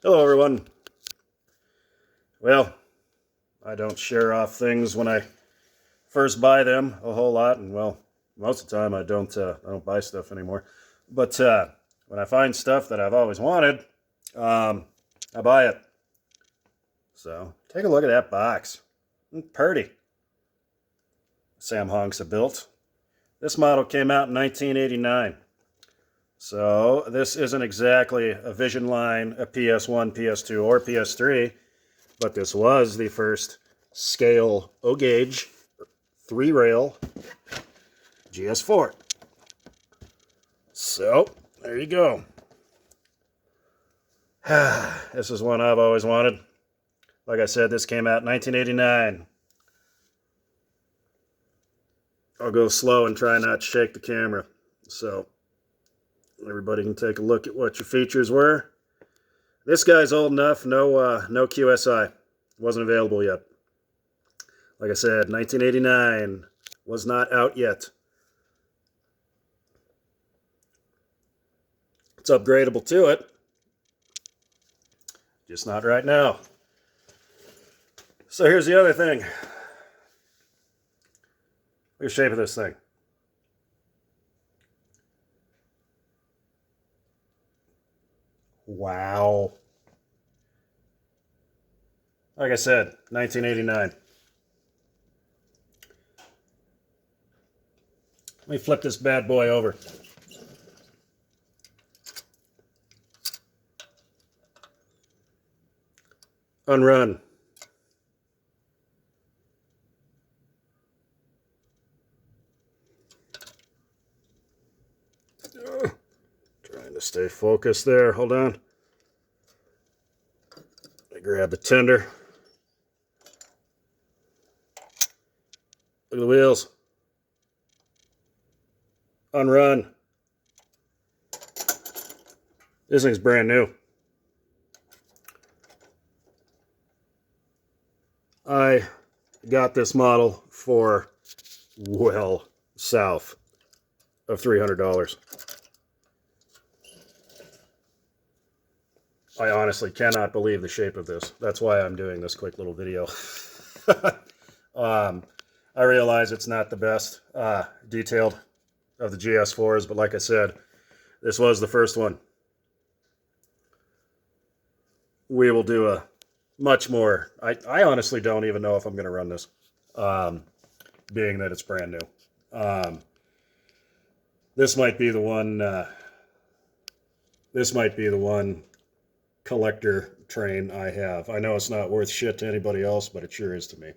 Hello, everyone. Well, I don't share off things when I first buy them a whole lot, and well, most of the time I don't buy stuff anymore. But when I find stuff that I've always wanted, I buy it. So take a look at that box. It's pretty. Sam Honks have built. This model came out in 1989. So this isn't exactly a Vision Line, a PS1, PS2, or PS3, but this was the first scale O-gauge 3-rail GS4. So there you go. This is one I've always wanted. Like I said, this came out in 1989. I'll go slow and try not to shake the camera, so everybody can take a look at what your features were. This guy's old enough, no QSI. Wasn't available yet. Like I said, 1989, was not out yet. It's upgradable to it, just not right now. So here's the other thing. Look at the shape of this thing. Wow. Like I said, 1989. Let me flip this bad boy over. Unrun. Trying to stay focused there. Hold on. I grab the tender. Look at the wheels. Unrun. This thing's brand new. I got this model for well south of $300. I honestly cannot believe the shape of this. That's why I'm doing this quick little video. I realize it's not the best detailed of the GS4s, but like I said, this was the first one. We will do a much more... I honestly don't even know if I'm going to run this, being that it's brand new. This might be the one... this might be the one collector train I have. I know it's not worth shit to anybody else, but it sure is to me.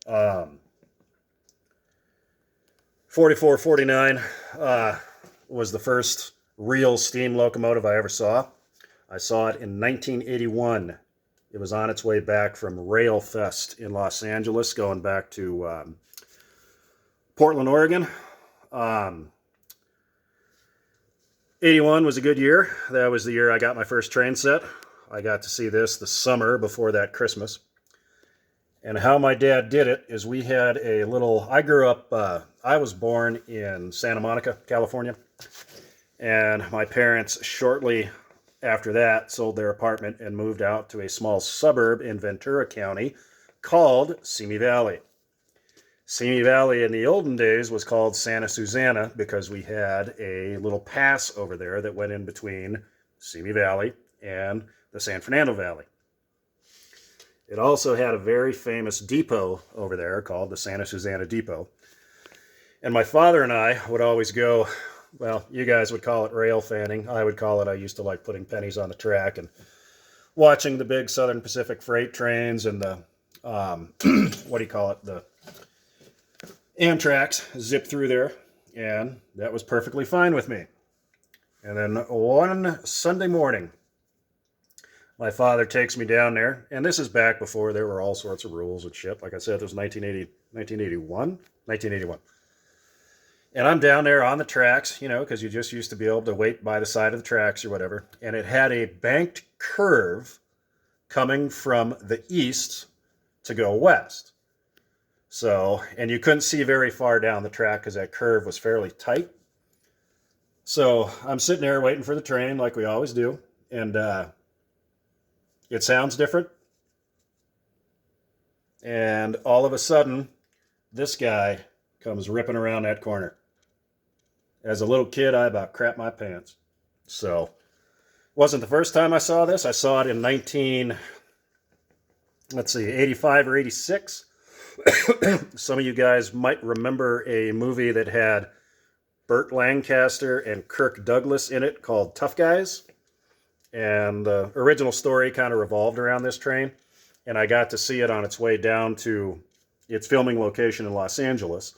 4449 was the first real steam locomotive I ever saw. I saw it in 1981. It was on its way back from Rail Fest in Los Angeles, going back to Portland, Oregon. 81 was a good year. That was the year I got my first train set. I got to see this the summer before that Christmas. And how my dad did it is we had a little... I grew up... I was born in Santa Monica, California. And my parents, shortly after that, sold their apartment and moved out to a small suburb in Ventura County called Simi Valley. Simi Valley in the olden days was called Santa Susana because we had a little pass over there that went in between Simi Valley and the San Fernando Valley. It also had a very famous depot over there called the Santa Susana Depot. And my father and I would always go, well, you guys would call it rail fanning. I would call it, I used to like putting pennies on the track and watching the big Southern Pacific freight trains and the, what do you call it, the Amtraks zip through there. And that was perfectly fine with me. And then one Sunday morning, my father takes me down there, and this is back before there were all sorts of rules and shit. Like I said, it was 1981. And I'm down there on the tracks, you know, because you just used to be able to wait by the side of the tracks or whatever. And it had a banked curve coming from the east to go west. So, and you couldn't see very far down the track because that curve was fairly tight. So I'm sitting there waiting for the train like we always do. And it sounds different. And all of a sudden, this guy comes ripping around that corner. As a little kid, I about crapped my pants. So, wasn't the first time I saw this. I saw it in 85 or 86. Some of you guys might remember a movie that had Burt Lancaster and Kirk Douglas in it called Tough Guys. And the original story kind of revolved around this train. And I got to see it on its way down to its filming location in Los Angeles.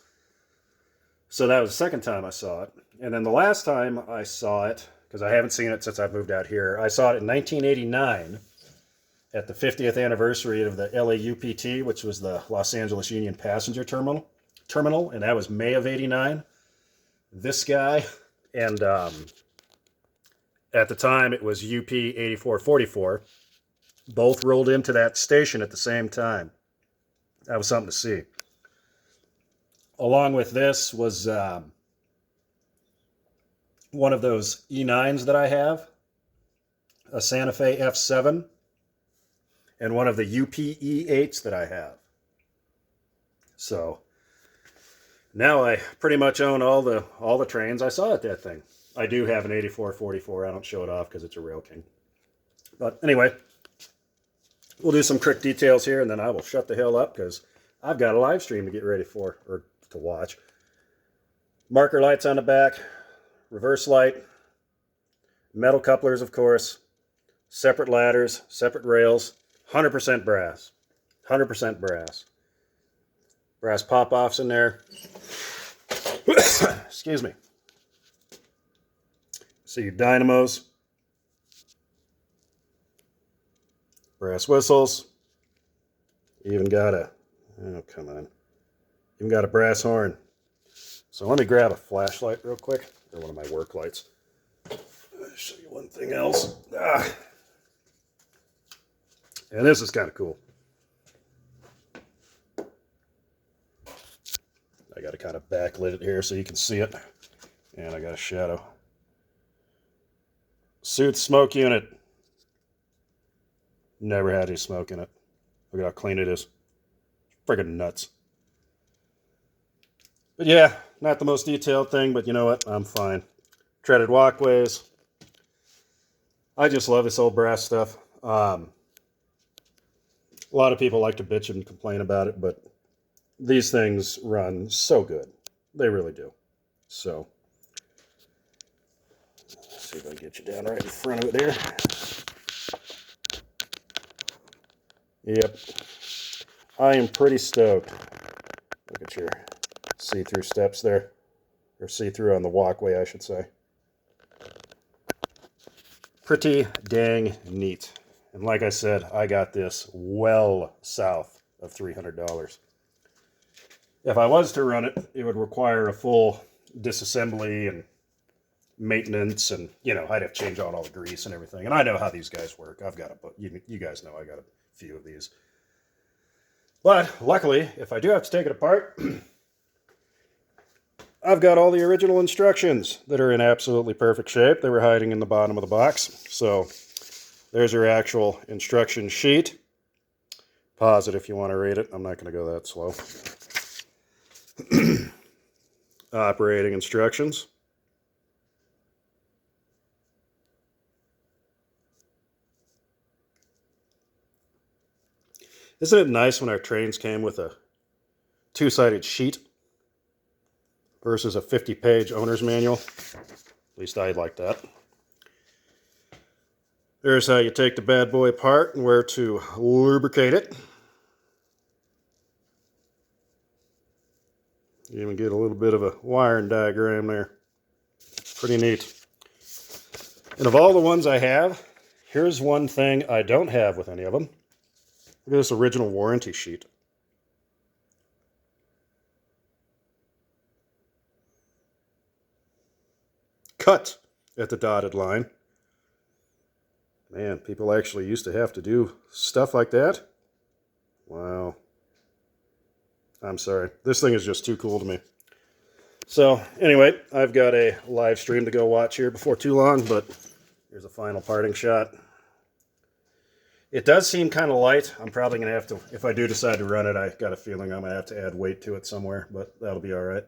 So that was the second time I saw it. And then the last time I saw it, because I haven't seen it since I've moved out here, I saw it in 1989 at the 50th anniversary of the LAUPT, which was the Los Angeles Union Passenger Terminal, and that was May of 89. This guy, and at the time it was UP 8444, both rolled into that station at the same time. That was something to see. Along with this was one of those E9s that I have, a Santa Fe F7, and one of the UP E8s that I have. So now I pretty much own all the trains I saw at that thing. I do have an 8444. I don't show it off because it's a Rail King. But anyway, we'll do some quick details here, and then I will shut the hell up because I've got a live stream to get ready for, or to watch. Marker lights on the back, reverse light, metal couplers, of course, separate ladders, separate rails, 100% brass. 100% brass. Brass pop-offs in there. Excuse me. See your dynamos. Brass whistles. Even got a, oh, come on. Even got a brass horn. So let me grab a flashlight real quick, or one of my work lights. I'll show you one thing else. And this is kind of cool. I got to kind of backlit it here so you can see it. And I got a shadow. Suit smoke unit. Never had any smoke in it. Look at how clean it is. Friggin' nuts. But yeah, not the most detailed thing, but you know what? I'm fine. Treaded walkways. I just love this old brass stuff. A lot of people like to bitch and complain about it, but these things run so good. They really do. So, let's see if I can get you down right in front of it there. Yep. I am pretty stoked. Look at your see-through steps there. Or see-through on the walkway, I should say. Pretty dang neat. And like I said, I got this well south of $300. If I was to run it, it would require a full disassembly and maintenance, and you know, I'd have to change out all the grease and everything. And I know how these guys work. I've got you guys know I got a few of these. But luckily, if I do have to take it apart, I've got all the original instructions that are in absolutely perfect shape. They were hiding in the bottom of the box. So there's your actual instruction sheet. Pause it if you want to read it. I'm not going to go that slow. Operating instructions. Isn't it nice when our trains came with a two-sided sheet versus a 50-page owner's manual? At least I like that. There's how you take the bad boy apart and where to lubricate it. You even get a little bit of a wiring diagram there. Pretty neat. And of all the ones I have, here's one thing I don't have with any of them. Look at this original warranty sheet. Cut at the dotted line. Man, people actually used to have to do stuff like that. Wow. I'm sorry. This thing is just too cool to me. So, anyway, I've got a live stream to go watch here before too long, but here's a final parting shot. It does seem kind of light. I'm probably going to have to, if I do decide to run it, I got a feeling I'm going to have to add weight to it somewhere, but that'll be all right.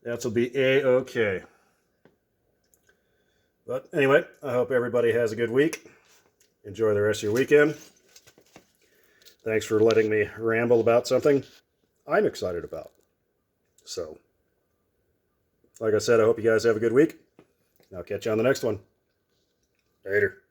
That'll be A-okay. But anyway, I hope everybody has a good week. Enjoy the rest of your weekend. Thanks for letting me ramble about something I'm excited about. So, like I said, I hope you guys have a good week. I'll catch you on the next one. Later.